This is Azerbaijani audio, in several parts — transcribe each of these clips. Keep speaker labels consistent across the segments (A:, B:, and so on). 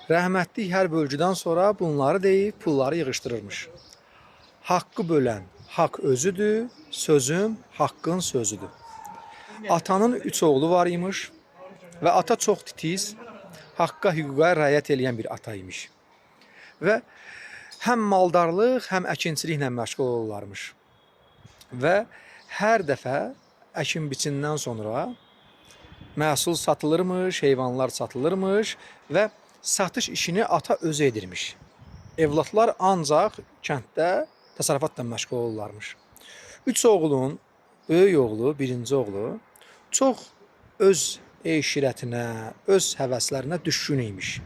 A: Rəhmətlik hər bölgüdən sonra bunları deyib pulları yığışdırırmış. Haqqı bölən haqq özüdür, sözüm haqqın sözüdür. Atanın 3 oğlu var imiş və ata çox titiz, haqqa, hüquqa riayət edən bir ata imiş. Və həm maldarlıq, həm əkinçiliklə məşğul olurlarmış. Və hər dəfə əkin biçindən sonra məhsul satılırmış, heyvanlar satılırmış və satış işini ata özü edirmiş. Evlatlar ancaq kənddə təsərrüfatla məşğul olurlarmış. 3 oğlun böyük oğlu, birinci oğlu çox öz eşirətinə, öz həvəslərinə düşkün imiş.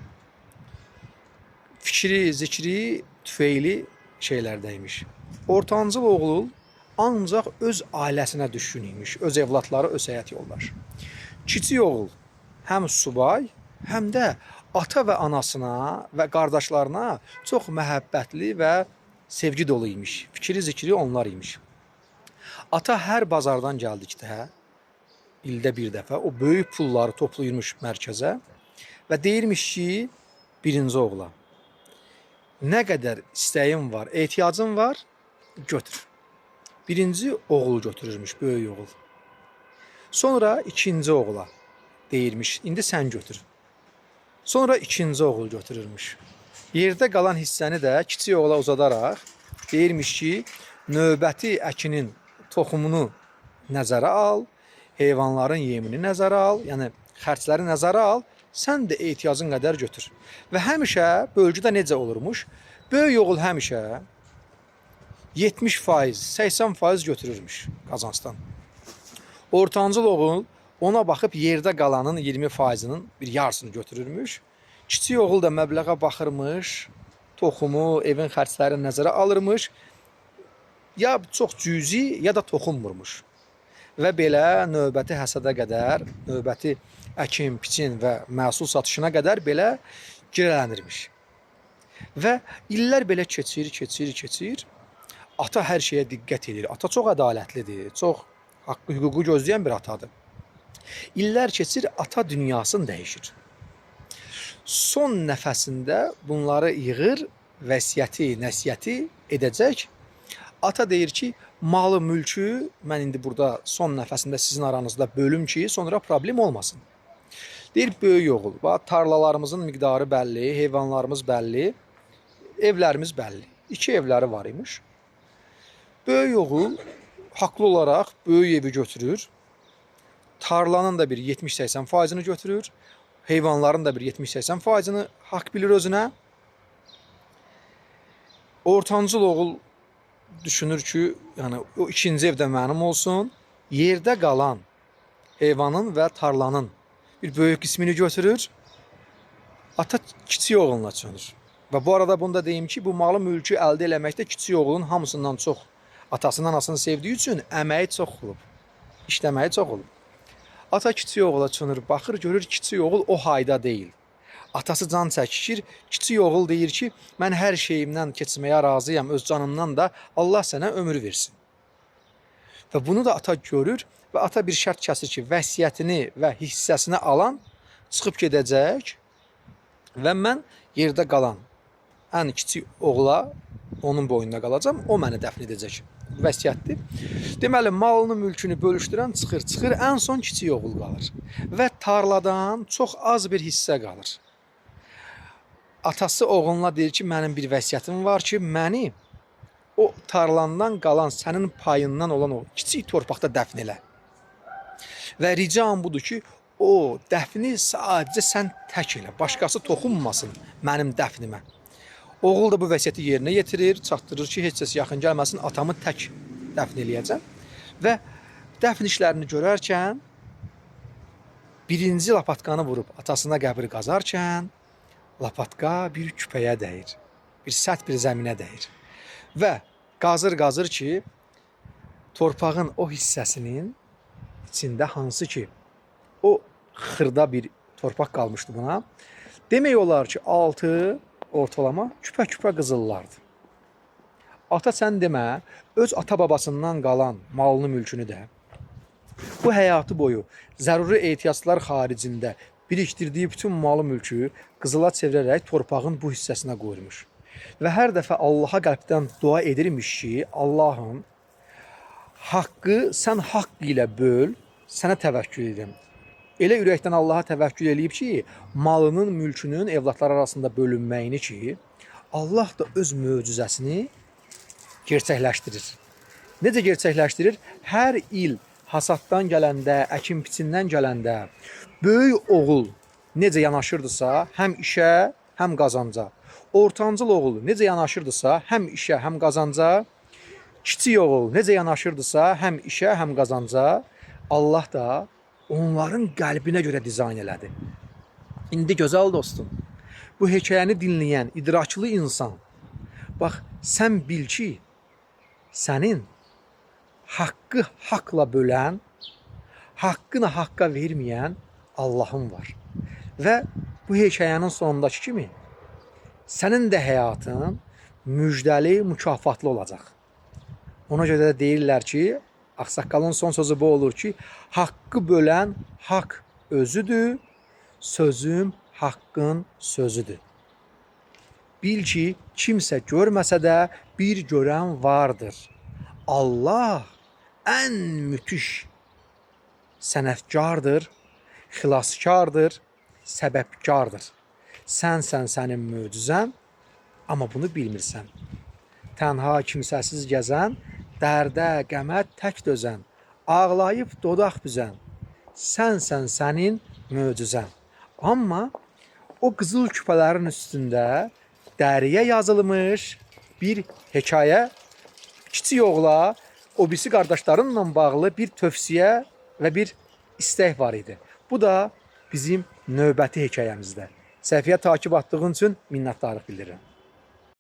A: Fikri, zikri, tüfeyli şeylərdəymiş. Ortancıl oğlu ancaq öz ailəsinə düşkün imiş, öz evlatları, öz həyat yoldaşı. Kiçik oğul həm subay, həm də ata və anasına və qardaşlarına çox məhəbbətli və sevgi dolu imiş. Fikri, zikri onlar imiş. Ata hər bazardan gəldikdə, ildə bir dəfə o böyük pulları toplayırmış mərkəzə və deyirmiş ki, birinci oğula, nə qədər istəyin var, ehtiyacın var, götür. Birinci oğul götürürmüş, böyük oğul. Sonra ikinci oğula deyirmiş, indi sən götür. Sonra ikinci oğul götürürmüş. Yerdə qalan hissəni də kiçik oğula uzadaraq deyirmiş ki, növbəti əkinin toxumunu nəzərə al, heyvanların yemini nəzərə al, yəni xərcləri nəzərə al, sən də ehtiyacın qədər götür. Və həmişə bölgüdə necə olurmuş? Böyük oğul həmişə 70%, 80% götürürmüş qazancdan. Ortancıl oğul ona baxıb yerdə qalanın 20%-nin bir yarısını götürürmüş. Kiçik oğul da məbləğə baxırmış, toxumu, evin xərcləri nəzərə alırmış. Ya çox cüzi, ya da toxunmurmuş. Və belə növbəti həsədə qədər, növbəti əkin, biçin və məhsul satışına qədər belə girələnirmiş. Və illər belə keçir. Ata hər şeyə diqqət edir. Ata çox ədalətlidir, çox haqqı, hüququ gözləyən bir atadır. İllər keçir, ata dünyasını dəyişir. Son nəfəsində bunları yığır, vəsiyyəti, nəsiyyəti edəcək. Ata deyir ki, malı, mülkü mən indi burada son nəfəsində sizin aranızda bölüm ki, sonra problem olmasın. Deyir, böyük oğul, tarlalarımızın miqdarı bəlli, heyvanlarımız bəlli, evlərimiz bəlli. 2 evləri var imiş. Böyük oğul haqlı olaraq böyük evi götürür. Tarlanın da bir 70-80%'ni götürür. Heyvanların da bir 70-80%'ni haqq bilir özünə. Ortancıl oğul düşünür ki, yəni o ikinci evdə mənim olsun. Yerdə qalan heyvanın və tarlanın bir böyük qismini götürür. Ata kiçik oğluna çönür. Və bu arada bunu da deyim ki, bu malı mülkü əldə eləməkdə kiçik oğlun hamısından çox atasının, anasını sevdiyi üçün əməyi çox olub. İşləməyi çox olub. Ata kiçik oğula çönür, baxır, görür kiçik oğul o hayda deyil. Atası can çəkişir, kiçik oğul deyir ki, mən hər şeyimdən keçməyə razıyam, öz canımdan da Allah sənə ömür versin. Və bunu da ata görür və ata bir şərt kəsir ki, vəsiyyətini və hissəsini alan çıxıb gedəcək və mən yerdə qalan ən kiçik oğula onun boynunda qalacam, o məni dəfn edəcək. Vəsiyyətdir. Deməli, malını, mülkünü bölüşdürən çıxır, ən son kiçik oğul qalır. Və tarladan çox az bir hissə qalır. Atası oğluna deyir ki, mənim bir vəsiyyətim var ki, məni o tarlandan qalan, sənin payından olan o kiçik torpaqda dəfn elə. Və ricam budur ki, o dəfni sadəcə sən tək elə, başqası toxunmasın mənim dəfnimə. Oğul da bu vəsiyyəti yerinə yetirir, çatdırır ki, heç kəs yaxın gəlməsin, atamı tək dəfn eləyəcəm. Və dəfn işlərini görərkən, birinci lapatkanı vurub atasına qəbri qazarkən, lapatka bir küpəyə dəyir, bir sərt bir zəminə dəyir. Və qazır ki, torpağın o hissəsinin içində hansı ki, o xırda bir torpaq qalmışdı buna. Demək olar ki, altı ortalama küpə qızıllardı. Ata sən demə, öz ata-babasından qalan malını, mülkünü də bu həyatı boyu zəruri ehtiyaclar xaricində birikdirdiyi bütün malı mülkü qızıla çevirərək torpağın bu hissəsinə qoymuş. Və hər dəfə Allaha qəlbdən dua edirmiş ki, Allahım, haqqı sən haqq ilə böl, sənə təvəkkül edim. Elə ürəkdən Allaha təvəkkül eləyib ki, malının, mülkünün evlatlar arasında bölünməyini ki, Allah da öz möcüzəsini gerçəkləşdirir. Necə gerçəkləşdirir? Hər il hasaddan gələndə, əkin-biçindən gələndə böyük oğul necə yanaşırdısa, həm işə, həm qazanca. Ortancıl oğul necə yanaşırdısa, həm işə, həm qazanca. Kiçik oğul necə yanaşırdısa, həm işə, həm qazanca. Allah da onların qəlbinə görə dizayn elədi. İndi gözəl dostum, bu hekayəni dinləyən idraklı insan, bax, sən bil ki, sənin haqqı haqla bölən, haqqını haqqa verməyən Allahın var. Və bu hekayənin sonundakı kimi sənin də həyatın müjdəli, mükafatlı olacaq. Ona görə də deyirlər ki, ağsaqqalın son sözü bu olur ki, haqqı bölən haqq özüdür, sözüm haqqın sözüdür. Bil ki, kimsə görməsə də bir görən vardır. Allah ən müthiş sənətkardır, xilaskardır, səbəbkardır. Sənsən sənin möcüzən, amma bunu bilmirsən. Tənha kimsəsiz gəzən, dərdə, qəmə tək dözən, ağlayıb dodaq büzən. Sənsən sənin möcüzən. Amma o qızıl küpələrin üstündə dəriyə yazılmış bir hekayə, kiçik oğla o birisi qardaşlarınla bağlı bir tövsiyə və bir istək var idi. Bu da bizim növbəti hekayəmizdə. Səhifəyə takib etdiyiniz üçün minnətdarlıq bildirirəm.